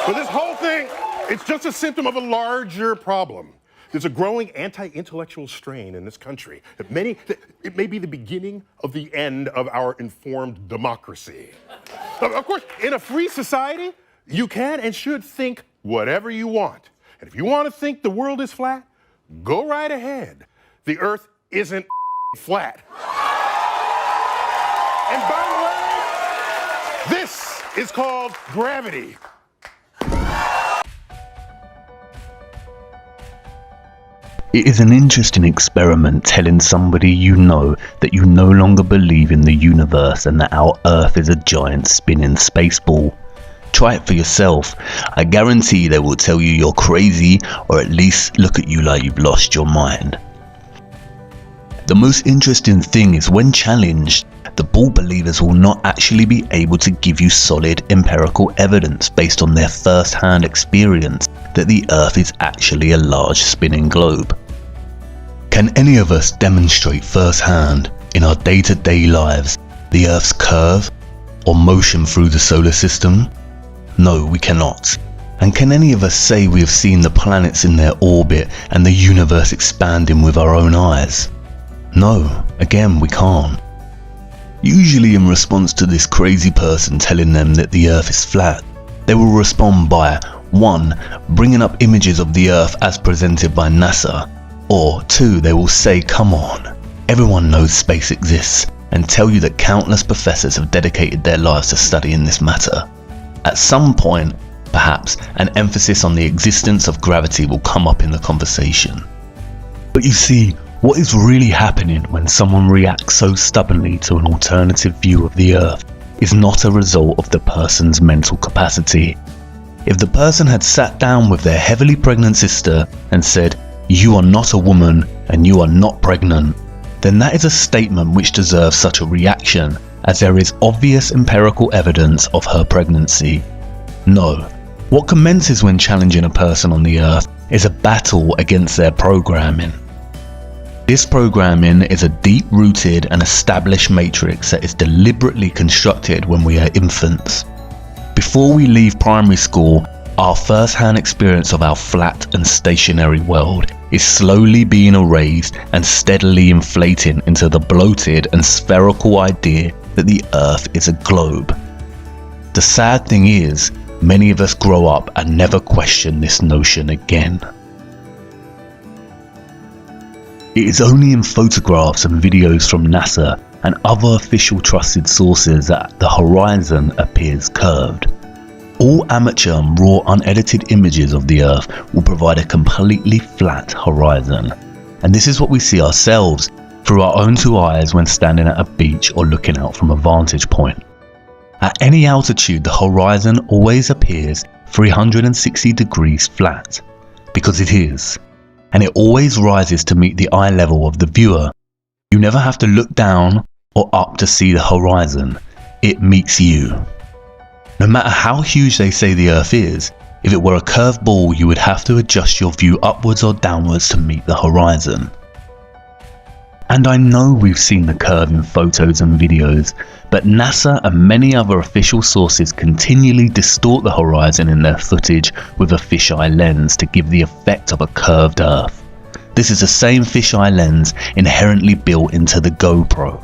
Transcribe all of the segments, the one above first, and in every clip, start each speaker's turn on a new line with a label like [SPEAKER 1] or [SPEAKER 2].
[SPEAKER 1] But this whole thing, it's just a symptom of a larger problem. There's a growing anti-intellectual strain in this country. It may be the beginning of the end of our informed democracy. Of course, in a free society, you can and should think whatever you want. And if you want to think the world is flat, go right ahead. The Earth isn't flat. And by the way, this is called gravity.
[SPEAKER 2] It is an interesting experiment telling somebody you know that you no longer believe in the universe and that our Earth is a giant spinning space ball. Try it for yourself. I guarantee they will tell you you're crazy, or at least look at you like you've lost your mind. The most interesting thing is when challenged, the ball believers will not actually be able to give you solid empirical evidence based on their first-hand experience that the Earth is actually a large spinning globe. Can any of us demonstrate firsthand in our day-to-day lives the Earth's curve or motion through the solar system? No, we cannot. And can any of us say we have seen the planets in their orbit and the universe expanding with our own eyes? No, again, we can't. Usually in response to this crazy person telling them that the Earth is flat, they will respond by 1. Bringing up images of the Earth as presented by NASA, or 2. They will say, come on, everyone knows space exists, and tell you that countless professors have dedicated their lives to studying this matter. At some point, perhaps, an emphasis on the existence of gravity will come up in the conversation. But you see, what is really happening when someone reacts so stubbornly to an alternative view of the Earth is not a result of the person's mental capacity. If the person had sat down with their heavily pregnant sister and said, "You are not a woman and you are not pregnant," then that is a statement which deserves such a reaction, as there is obvious empirical evidence of her pregnancy. No, what commences when challenging a person on the Earth is a battle against their programming. This programming is a deep-rooted and established matrix that is deliberately constructed when we are infants. Before we leave primary school, our first-hand experience of our flat and stationary world is slowly being erased and steadily inflating into the bloated and spherical idea that the Earth is a globe. The sad thing is, many of us grow up and never question this notion again. It is only in photographs and videos from NASA and other official trusted sources that the horizon appears curved. All amateur and raw unedited images of the Earth will provide a completely flat horizon. And this is what we see ourselves through our own two eyes when standing at a beach or looking out from a vantage point. At any altitude, the horizon always appears 360 degrees flat, because it is. And it always rises to meet the eye level of the viewer. You never have to look down or up to see the horizon. It meets you. No matter how huge they say the Earth is, if it were a curved ball, you would have to adjust your view upwards or downwards to meet the horizon. And I know we've seen the curve in photos and videos, but NASA and many other official sources continually distort the horizon in their footage with a fisheye lens to give the effect of a curved Earth. This is the same fisheye lens inherently built into the GoPro.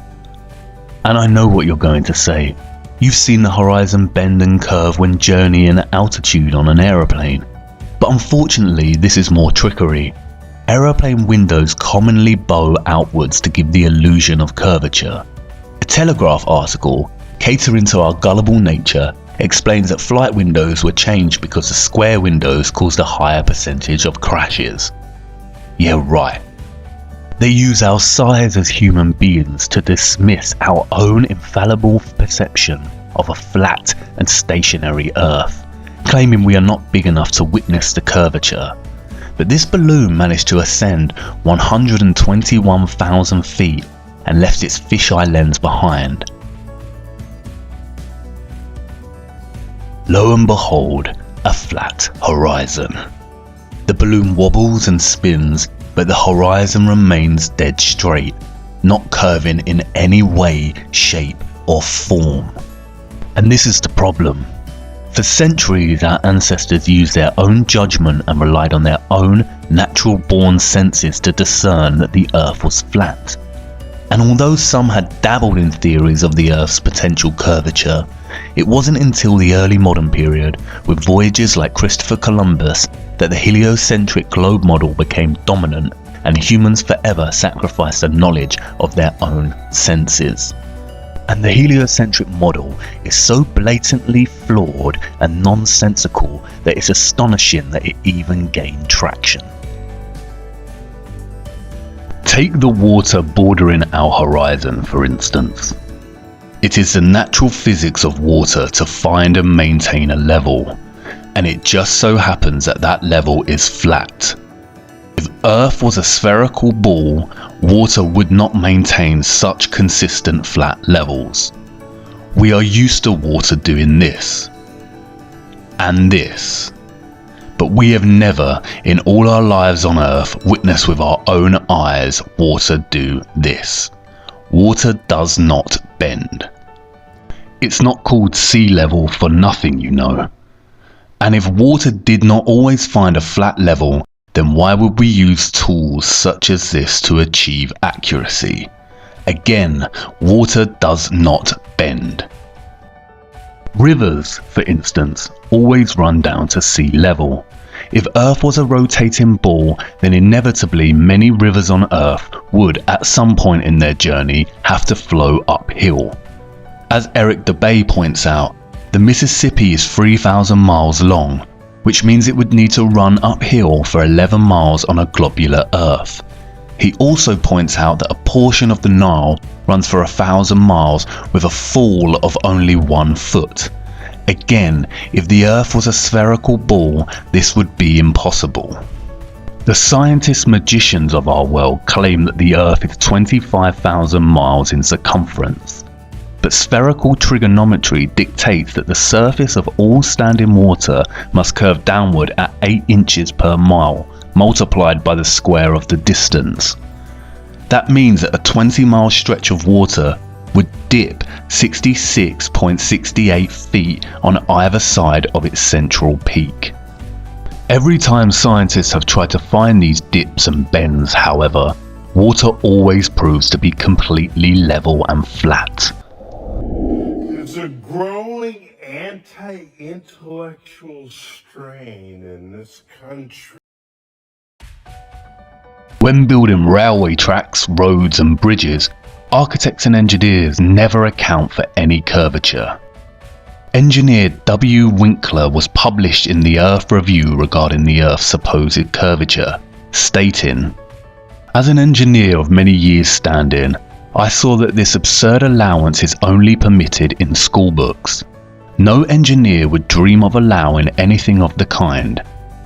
[SPEAKER 2] And I know what you're going to say. You've seen the horizon bend and curve when journeying at altitude on an aeroplane. But unfortunately, this is more trickery. Aeroplane windows commonly bow outwards to give the illusion of curvature. A Telegraph article, catering to our gullible nature, explains that flight windows were changed because the square windows caused a higher percentage of crashes. Yeah, right. They use our size as human beings to dismiss our own infallible perception of a flat and stationary Earth, claiming we are not big enough to witness the curvature. But this balloon managed to ascend 121,000 feet and left its fisheye lens behind. Lo and behold, a flat horizon. The balloon wobbles and spins, but the horizon remains dead straight, not curving in any way, shape or form. And this is the problem. For centuries, our ancestors used their own judgment and relied on their own natural-born senses to discern that the Earth was flat. And although some had dabbled in theories of the Earth's potential curvature, it wasn't until the early modern period, with voyagers like Christopher Columbus, that the heliocentric globe model became dominant and humans forever sacrificed the knowledge of their own senses. And the heliocentric model is so blatantly flawed and nonsensical that it's astonishing that it even gained traction. Take the water bordering our horizon, for instance. It is the natural physics of water to find and maintain a level, and it just so happens that that level is flat. If Earth was a spherical ball, water would not maintain such consistent flat levels. We are used to water doing this and this, but we have never in all our lives on Earth witnessed with our own eyes water do this. Water does not bend. It's not called sea level for nothing, you know. And if water did not always find a flat level, then why would we use tools such as this to achieve accuracy? Again, water does not bend. Rivers, for instance, always run down to sea level. If Earth was a rotating ball, then inevitably many rivers on Earth would at some point in their journey have to flow uphill. As Eric DeBay points out, the Mississippi is 3,000 miles long, which means it would need to run uphill for 11 miles on a globular Earth. He also points out that a portion of the Nile runs for 1,000 miles with a fall of only 1 foot. Again, if the Earth was a spherical ball, this would be impossible. The scientist magicians of our world claim that the Earth is 25,000 miles in circumference. But spherical trigonometry dictates that the surface of all standing water must curve downward at 8 inches per mile, multiplied by the square of the distance. That means that a 20-mile stretch of water would dip 66.68 feet on either side of its central peak. Every time scientists have tried to find these dips and bends, however, water always proves to be completely level and flat.
[SPEAKER 1] There's a growing anti-intellectual strain in this country.
[SPEAKER 2] When building railway tracks, roads and bridges, architects and engineers never account for any curvature. Engineer W. Winkler was published in the Earth Review regarding the Earth's supposed curvature, stating, "As an engineer of many years' standing, I saw that this absurd allowance is only permitted in school books. No engineer would dream of allowing anything of the kind.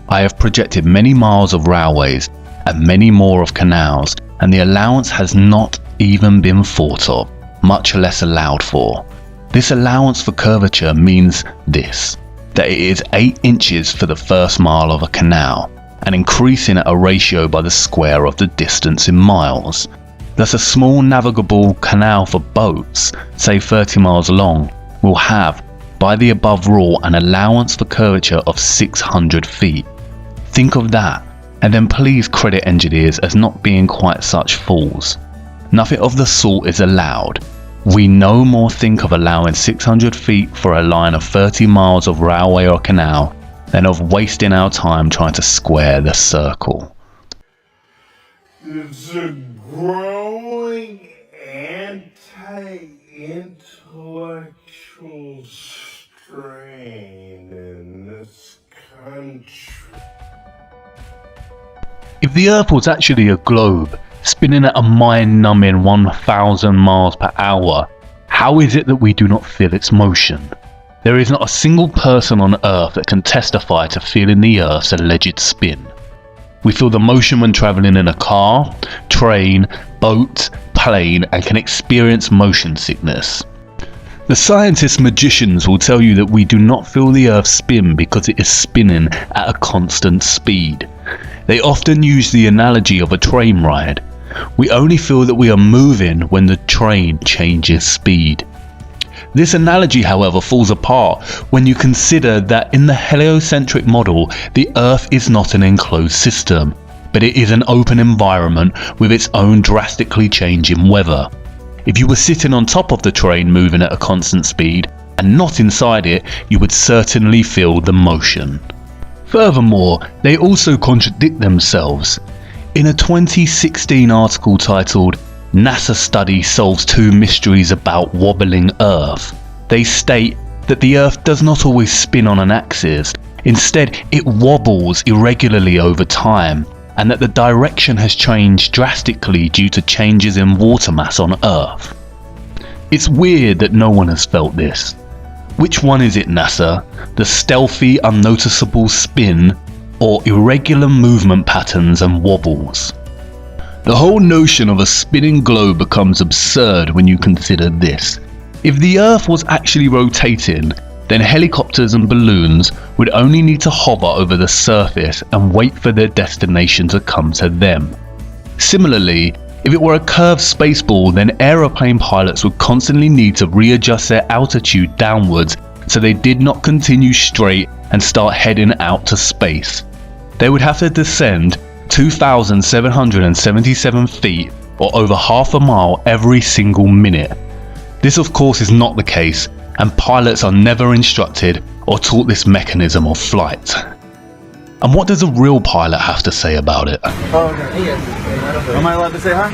[SPEAKER 2] I have projected many miles of railways and many more of canals, and the allowance has not even been thought of, much less allowed for. This allowance for curvature means this, that it is 8 inches for the first mile of a canal, and increasing at a ratio by the square of the distance in miles. Thus a small navigable canal for boats, say 30 miles long, will have, by the above rule, an allowance for curvature of 600 feet. Think of that, and then please credit engineers as not being quite such fools. Nothing of the sort is allowed. We no more think of allowing 600 feet for a line of 30 miles of railway or canal than of wasting our time trying to square the circle."
[SPEAKER 1] There's a growing anti-intellectual strain in this country.
[SPEAKER 2] If the Earth was actually a globe, spinning at a mind-numbing 1,000 miles per hour, how is it that we do not feel its motion? There is not a single person on Earth that can testify to feeling the Earth's alleged spin. We feel the motion when travelling in a car, train, boat, plane, and can experience motion sickness. The scientist magicians will tell you that we do not feel the Earth spin because it is spinning at a constant speed. They often use the analogy of a train ride. We only feel that we are moving when the train changes speed. This analogy, however, falls apart when you consider that in the heliocentric model, the Earth is not an enclosed system, but it is an open environment with its own drastically changing weather. If you were sitting on top of the train moving at a constant speed and not inside it, you would certainly feel the motion. Furthermore, they also contradict themselves. In a 2016 article titled "NASA Study Solves Two Mysteries About Wobbling Earth," they state that the Earth does not always spin on an axis. Instead, it wobbles irregularly over time, and that the direction has changed drastically due to changes in water mass on Earth. It's weird that no one has felt this. Which one is it, NASA? The stealthy, unnoticeable spin, or irregular movement patterns and wobbles? The whole notion of a spinning globe becomes absurd when you consider this. If the Earth was actually rotating, then helicopters and balloons would only need to hover over the surface and wait for their destination to come to them. Similarly, if it were a curved spaceball, then aeroplane pilots would constantly need to readjust their altitude downwards so they did not continue straight and start heading out to space. They would have to descend 2,777 feet, or over half a mile, every single minute. This of course is not the case, and pilots are never instructed or taught this mechanism of flight. And what does a real pilot have to say about it?
[SPEAKER 3] Oh, okay. Yes. Am I allowed to say hi?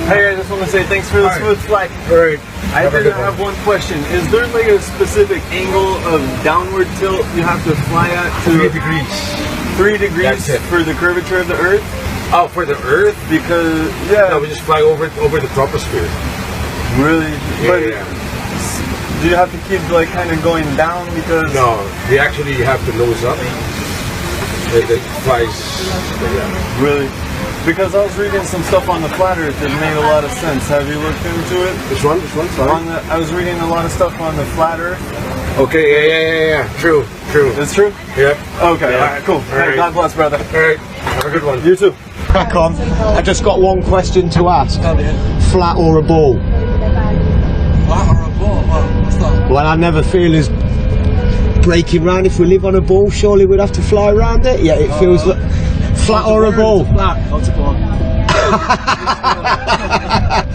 [SPEAKER 3] Hey, I just want to say thanks for the smooth flight.
[SPEAKER 4] Right.
[SPEAKER 3] I did have one question. Is there like a specific angle of downward tilt you have to fly at to
[SPEAKER 4] 3 degrees.
[SPEAKER 3] 3 degrees
[SPEAKER 4] That's it.
[SPEAKER 3] for the curvature of the Earth?
[SPEAKER 4] Oh, for the Earth?
[SPEAKER 3] Because
[SPEAKER 4] No, we just fly over the troposphere.
[SPEAKER 3] really. But
[SPEAKER 4] Yeah.
[SPEAKER 3] do you have to keep like kind of going down because?
[SPEAKER 4] No, they actually have to nose up. It flies. Yeah.
[SPEAKER 3] Really? Because I was reading some stuff on the flat Earth that made a lot of sense. Have you looked into it?
[SPEAKER 4] Which one? Sorry.
[SPEAKER 3] I was reading a lot of stuff on the flat Earth.
[SPEAKER 4] Okay, yeah. True.
[SPEAKER 3] It's true?
[SPEAKER 4] Yep.
[SPEAKER 3] Okay,
[SPEAKER 4] Yeah.
[SPEAKER 3] alright, cool.
[SPEAKER 4] All
[SPEAKER 3] Hey,
[SPEAKER 4] right.
[SPEAKER 3] God bless, brother.
[SPEAKER 4] Alright, have a good one.
[SPEAKER 3] You too.
[SPEAKER 5] Crack on. I just got one question to ask. Flat or a ball?
[SPEAKER 6] Flat or a ball? What's that?
[SPEAKER 5] Well, I never feel as breaking round. If we live on a ball, surely we'd have to fly around it. Yeah, it feels like flat or a ball.
[SPEAKER 6] Flat. Not a ball.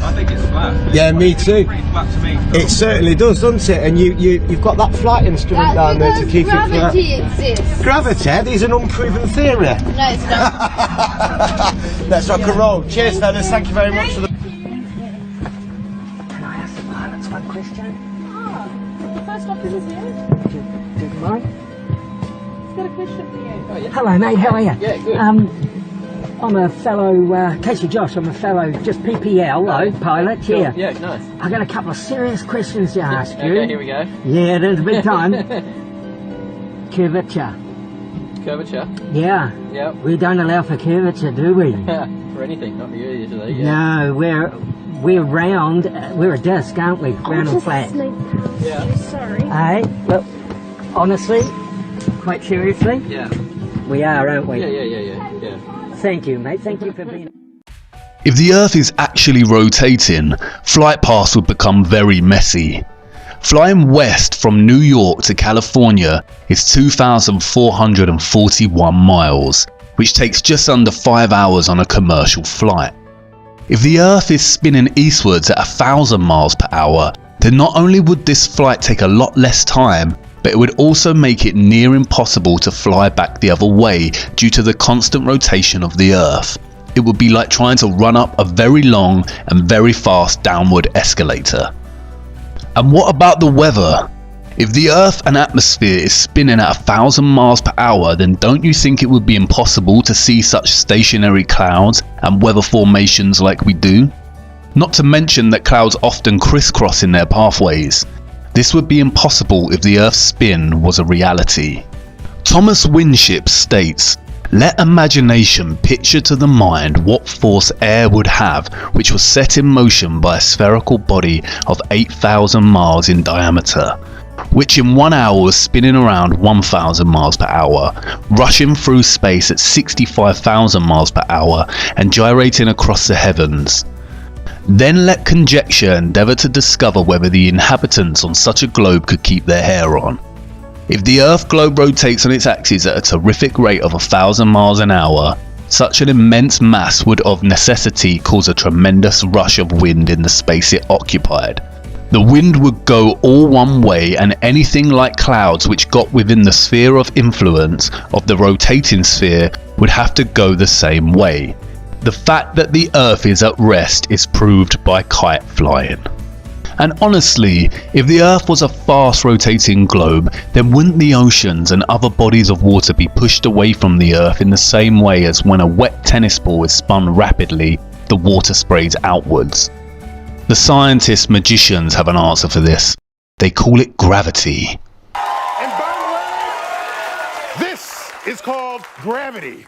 [SPEAKER 6] I think it's flat.
[SPEAKER 5] Yeah, me too.
[SPEAKER 6] Pretty flat to me.
[SPEAKER 5] It certainly does, doesn't it? And you've got that flight instrument down there to keep it flat.
[SPEAKER 7] Gravity exists.
[SPEAKER 5] Gravity is an unproven theory.
[SPEAKER 7] No, it's not.
[SPEAKER 5] Let's rock and roll. Cheers, fellas. Thank you very much for the.
[SPEAKER 8] Can I ask the pilots one question?
[SPEAKER 7] The first officer is here.
[SPEAKER 8] Do you mind?
[SPEAKER 7] He's got a question for you.
[SPEAKER 8] Hello, mate. How are you?
[SPEAKER 6] Yeah, good.
[SPEAKER 8] I'm a fellow, Casey Josh. I'm a fellow, just PPL, pilot. Yeah.
[SPEAKER 6] Yeah, nice.
[SPEAKER 8] I got a couple of serious questions to ask you.
[SPEAKER 6] Okay, here we go.
[SPEAKER 8] Yeah, there's a big time. Curvature.
[SPEAKER 6] Curvature.
[SPEAKER 8] Yeah.
[SPEAKER 6] Yep.
[SPEAKER 8] We don't allow for curvature, do we?
[SPEAKER 6] For anything, not for you usually. Yeah.
[SPEAKER 8] No, we're round. We're a disc, aren't we? Round and flat.
[SPEAKER 6] Yeah.
[SPEAKER 7] Sorry.
[SPEAKER 8] Hey, look. Honestly, quite seriously,
[SPEAKER 6] Yeah.
[SPEAKER 8] we are, aren't we?
[SPEAKER 6] Yeah.
[SPEAKER 8] Thank you, mate. Thank you for being.
[SPEAKER 2] If the Earth is actually rotating, flight paths would become very messy. Flying west from New York to California is 2,441 miles, which takes just under 5 hours on a commercial flight. If the Earth is spinning eastwards at 1,000 miles per hour, then not only would this flight take a lot less time, but it would also make it near impossible to fly back the other way due to the constant rotation of the Earth. It would be like trying to run up a very long and very fast downward escalator. And what about the weather? If the Earth and atmosphere is spinning at 1,000 miles per hour, then don't you think it would be impossible to see such stationary clouds and weather formations like we do? Not to mention that clouds often crisscross in their pathways. This would be impossible if the Earth's spin was a reality. Thomas Winship states, "Let imagination picture to the mind what force air would have which was set in motion by a spherical body of 8,000 miles in diameter. which in 1 hour was spinning around 1,000 miles per hour, rushing through space at 65,000 miles per hour and gyrating across the heavens. Then let conjecture endeavour to discover whether the inhabitants on such a globe could keep their hair on. If the Earth globe rotates on its axis at a terrific rate of 1,000 miles an hour, such an immense mass would of necessity cause a tremendous rush of wind in the space it occupied. The wind would go all one way, and anything like clouds which got within the sphere of influence of the rotating sphere would have to go the same way. The fact that the Earth is at rest is proved by kite flying. And honestly, if the Earth was a fast rotating globe, then wouldn't the oceans and other bodies of water be pushed away from the Earth in the same way as when a wet tennis ball is spun rapidly, the water sprays outwards? The scientists magicians have an answer for this. They call it gravity.
[SPEAKER 1] And by the way, this is called gravity.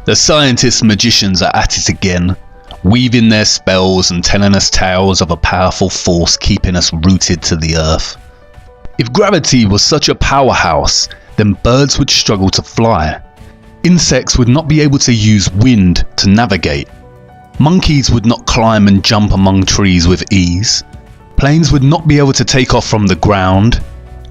[SPEAKER 2] The scientists magicians are at it again, weaving their spells and telling us tales of a powerful force keeping us rooted to the Earth. If gravity was such a powerhouse, then birds would struggle to fly. Insects would not be able to use wind to navigate. Monkeys would not climb and jump among trees with ease. Planes would not be able to take off from the ground.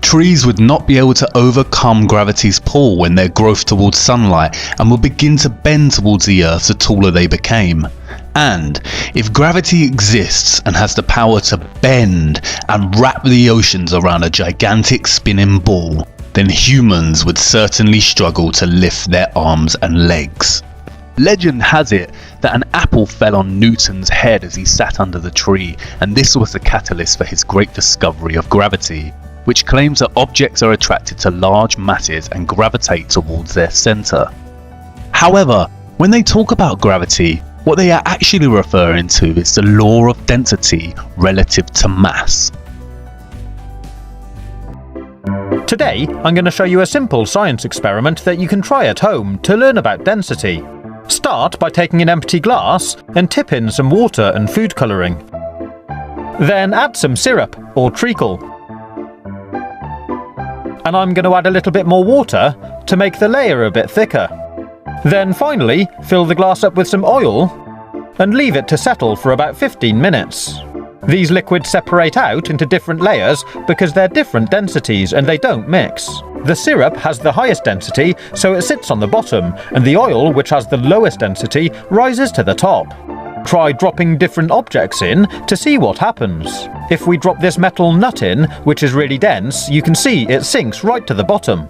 [SPEAKER 2] Trees would not be able to overcome gravity's pull when their growth towards sunlight and would begin to bend towards the Earth the taller they became. And if gravity exists and has the power to bend and wrap the oceans around a gigantic spinning ball, then humans would certainly struggle to lift their arms and legs. Legend has it that an apple fell on Newton's head as he sat under the tree, and this was the catalyst for his great discovery of gravity, which claims that objects are attracted to large masses and gravitate towards their centre. However, when they talk about gravity, what they are actually referring to is the law of density relative to mass.
[SPEAKER 9] Today, I'm going to show you a simple science experiment that you can try at home to learn about density. Start by taking an empty glass and tip in some water and food colouring. Then add some syrup or treacle. And I'm going to add a little bit more water to make the layer a bit thicker. Then finally, fill the glass up with some oil and leave it to settle for about 15 minutes. These liquids separate out into different layers because they're different densities and they don't mix. The syrup has the highest density, so it sits on the bottom, and the oil, which has the lowest density, rises to the top. Try dropping different objects in to see what happens. If we drop this metal nut in, which is really dense, you can see it sinks right to the bottom.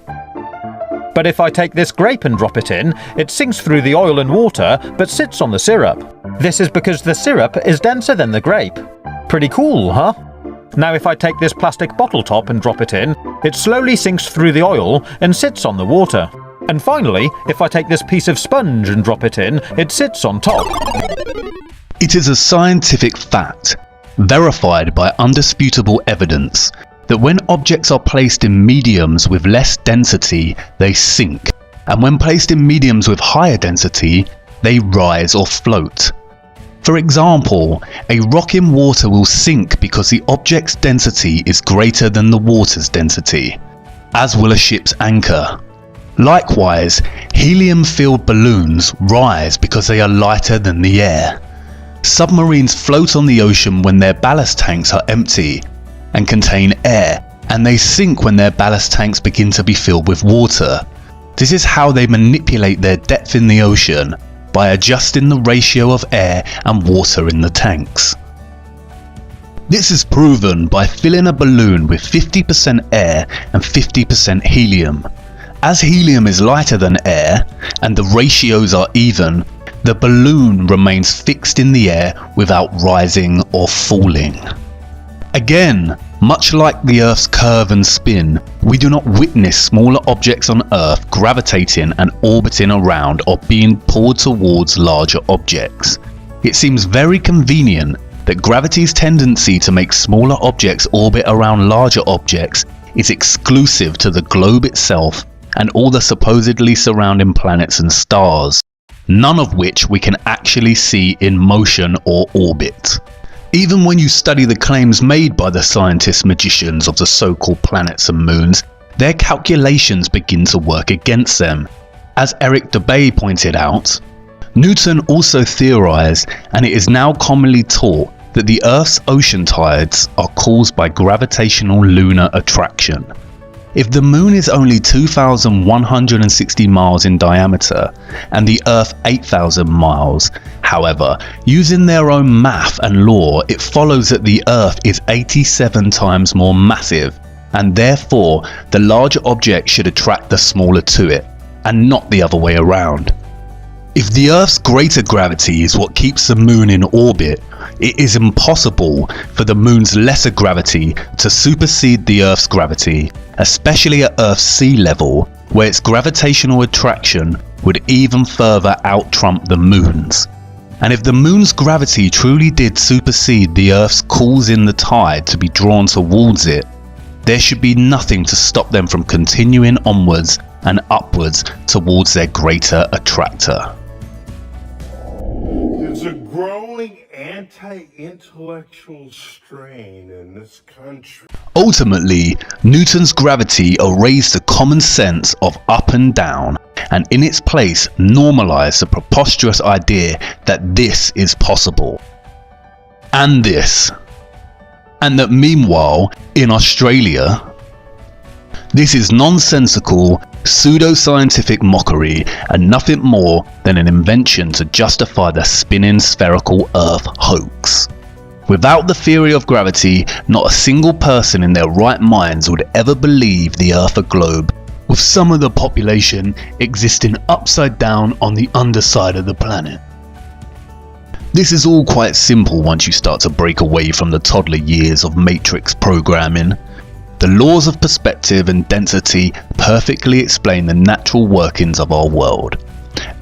[SPEAKER 9] But if I take this grape and drop it in, it sinks through the oil and water, but sits on the syrup. This is because the syrup is denser than the grape. Pretty cool, huh? Now if I take this plastic bottle top and drop it in, it slowly sinks through the oil and sits on the water. And finally, if I take this piece of sponge and drop it in, it sits on top.
[SPEAKER 2] It is a scientific fact, verified by undisputable evidence, that when objects are placed in mediums with less density, they sink, and when placed in mediums with higher density, they rise or float. For example, a rock in water will sink because the object's density is greater than the water's density, as will a ship's anchor. Likewise, helium-filled balloons rise because they are lighter than the air. Submarines float on the ocean when their ballast tanks are empty and contain air, and they sink when their ballast tanks begin to be filled with water. This is how they manipulate their depth in the ocean, by adjusting the ratio of air and water in the tanks. This is proven by filling a balloon with 50% air and 50% helium. As helium is lighter than air and the ratios are even, the balloon remains fixed in the air without rising or falling. Again, much like the Earth's curve and spin, we do not witness smaller objects on Earth gravitating and orbiting around or being pulled towards larger objects. It seems very convenient that gravity's tendency to make smaller objects orbit around larger objects is exclusive to the globe itself and all the supposedly surrounding planets and stars, none of which we can actually see in motion or orbit. Even when you study the claims made by the scientist magicians of the so-called planets and moons, their calculations begin to work against them. As Eric Dubay pointed out, Newton also theorized, and it is now commonly taught, that the Earth's ocean tides are caused by gravitational lunar attraction. If the moon is only 2,160 miles in diameter and the Earth 8,000 miles, however, using their own math and law, it follows that the Earth is 87 times more massive, and therefore the larger object should attract the smaller to it, and not the other way around. If the Earth's greater gravity is what keeps the moon in orbit, it is impossible for the moon's lesser gravity to supersede the Earth's gravity, especially at Earth's sea level, where its gravitational attraction would even further out-trump the moon's. And if the moon's gravity truly did supersede the Earth's causing the tide to be drawn towards it, there should be nothing to stop them from continuing onwards and upwards towards their greater attractor.
[SPEAKER 1] There's a growing anti-intellectual strain in this country.
[SPEAKER 2] Ultimately, Newton's gravity erased the common sense of up and down, and in its place normalized the preposterous idea that this is possible. And this. And that meanwhile, in Australia, this is nonsensical, pseudo-scientific mockery and nothing more than an invention to justify the spinning spherical Earth hoax. Without the theory of gravity, not a single person in their right minds would ever believe the Earth a globe, with some of the population existing upside down on the underside of the planet. This is all quite simple once you start to break away from the toddler years of matrix programming. The laws of perspective and density perfectly explain the natural workings of our world.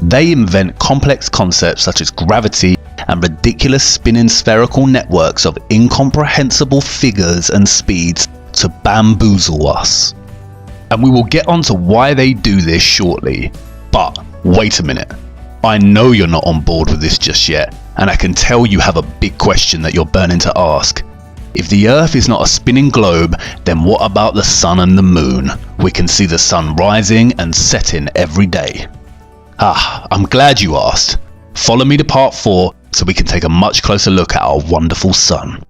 [SPEAKER 2] They invent complex concepts such as gravity and ridiculous spinning spherical networks of incomprehensible figures and speeds to bamboozle us. And we will get onto why they do this shortly. But wait a minute. I know you're not on board with this just yet, and I can tell you have a big question that you're burning to ask. If the Earth is not a spinning globe, then what about the sun and the moon? We can see the sun rising and setting every day. I'm glad you asked. Follow me to part 4 so we can take a much closer look at our wonderful sun.